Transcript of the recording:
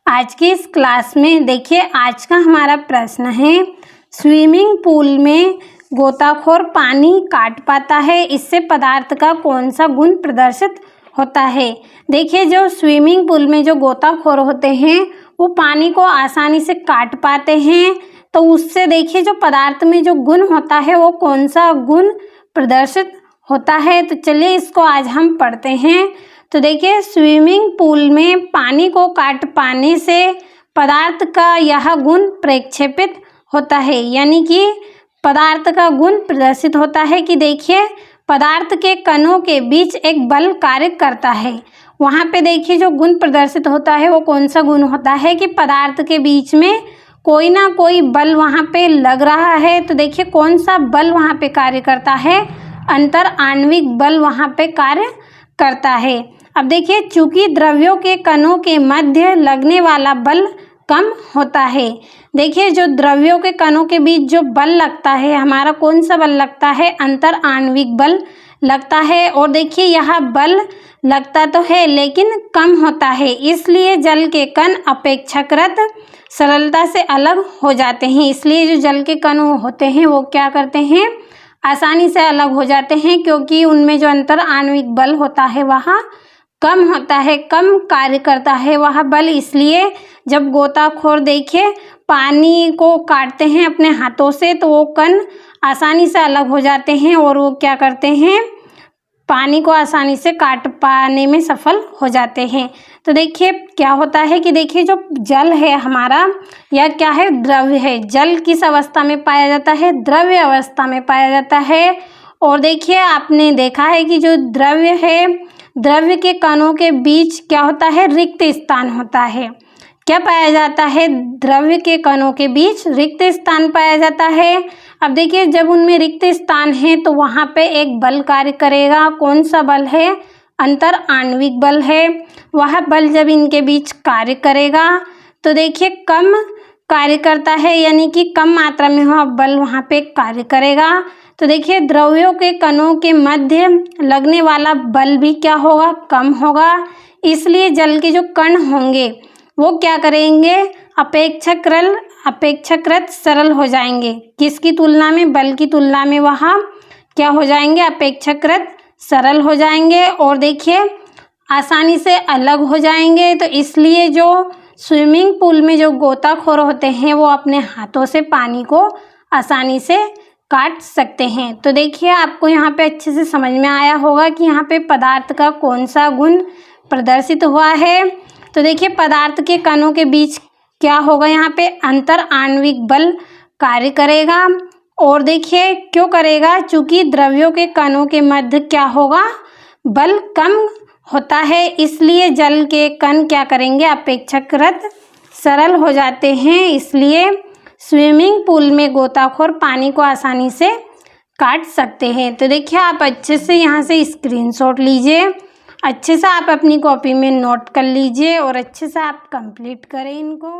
आज की इस क्लास में देखिए आज का हमारा प्रश्न है, स्विमिंग पूल में गोताखोर पानी काट पाता है, इससे पदार्थ का कौन सा गुण प्रदर्शित होता है। देखिए जो स्विमिंग पूल में जो गोताखोर होते हैं वो पानी को आसानी से काट पाते हैं, तो उससे देखिए जो पदार्थ में जो गुण होता है वो कौन सा गुण प्रदर्शित होता है। तो चलिए इसको आज हम पढ़ते हैं। तो देखिए स्विमिंग पूल में पानी को काट पाने से पदार्थ का यह गुण प्रक्षेपित होता है, यानी कि पदार्थ का गुण प्रदर्शित होता है कि देखिए पदार्थ के कणों के बीच एक बल कार्य करता है। वहाँ पे देखिए जो गुण प्रदर्शित होता है वो कौन सा गुण होता है कि पदार्थ के बीच में कोई ना कोई बल वहाँ पे लग रहा है। तो देखिए कौन सा बल वहाँ पे कार्य करता है, अंतर आणविक बल वहाँ पे कार्य करता है। अब देखिए चूंकि द्रव्यों के कणों के मध्य लगने वाला बल कम होता है, देखिए जो द्रव्यों के कणों के बीच जो बल लगता है हमारा कौन सा बल लगता है, अंतर आणविक बल लगता है। और देखिए यह बल लगता तो है लेकिन कम होता है, इसलिए जल के कण अपेक्षाकृत सरलता से अलग हो जाते हैं। इसलिए जो जल के कण होते हैं वो क्या करते हैं, आसानी से अलग हो जाते हैं, क्योंकि उनमें जो अंतर आणविक बल होता है वह कम होता है, कम कार्य करता है वह बल। इसलिए जब गोताखोर देखिए पानी को काटते हैं अपने हाथों से तो वो कण आसानी से अलग हो जाते हैं और वो क्या करते हैं, पानी को आसानी से काट पाने में सफल हो जाते हैं। तो देखिए क्या होता है कि देखिए जो जल है हमारा यह क्या है, द्रव्य है। जल किस अवस्था में पाया जाता है, द्रव्य अवस्था में पाया जाता है। और देखिए आपने देखा है कि जो द्रव्य है, द्रव्य के कणों के बीच क्या होता है, रिक्त स्थान होता है। क्या पाया जाता है, द्रव्य के कणों के बीच रिक्त स्थान पाया जाता है। अब देखिए जब उनमें रिक्त स्थान है तो वहाँ पे एक बल कार्य करेगा, कौन सा बल है, अंतर आणविक बल है। वह बल जब इनके बीच कार्य करेगा तो देखिए कम कार्य करता है, यानी कि कम मात्रा में वह बल वहाँ पे कार्य करेगा। तो देखिए द्रव्यों के कणों के मध्य लगने वाला बल भी क्या होगा, कम होगा। इसलिए जल के जो कण होंगे वो क्या करेंगे, अपेक्षाकृत सरल हो जाएंगे। किसकी तुलना में, बल की तुलना में वह क्या हो जाएंगे, अपेक्षाकृत सरल हो जाएंगे और देखिए आसानी से अलग हो जाएंगे। तो इसलिए जो स्विमिंग पूल में जो गोताखोर होते हैं वो अपने हाथों से पानी को आसानी से काट सकते हैं। तो देखिए आपको यहाँ पे अच्छे से समझ में आया होगा कि यहाँ पे पदार्थ का कौन सा गुण प्रदर्शित हुआ है। तो देखिए पदार्थ के कणों के बीच क्या होगा, यहाँ पे अंतर आणविक बल कार्य करेगा। और देखिए क्यों करेगा, चूंकि द्रव्यों के कणों के मध्य क्या होगा, बल कम होता है, इसलिए जल के कण क्या करेंगे, अपेक्षाकृत सरल हो जाते हैं। इसलिए स्विमिंग पूल में गोताखोर पानी को आसानी से काट सकते हैं। तो देखिए आप अच्छे से यहाँ से स्क्रीनशॉट लीजिए, अच्छे से आप अपनी कॉपी में नोट कर लीजिए और अच्छे से आप कंप्लीट करें इनको।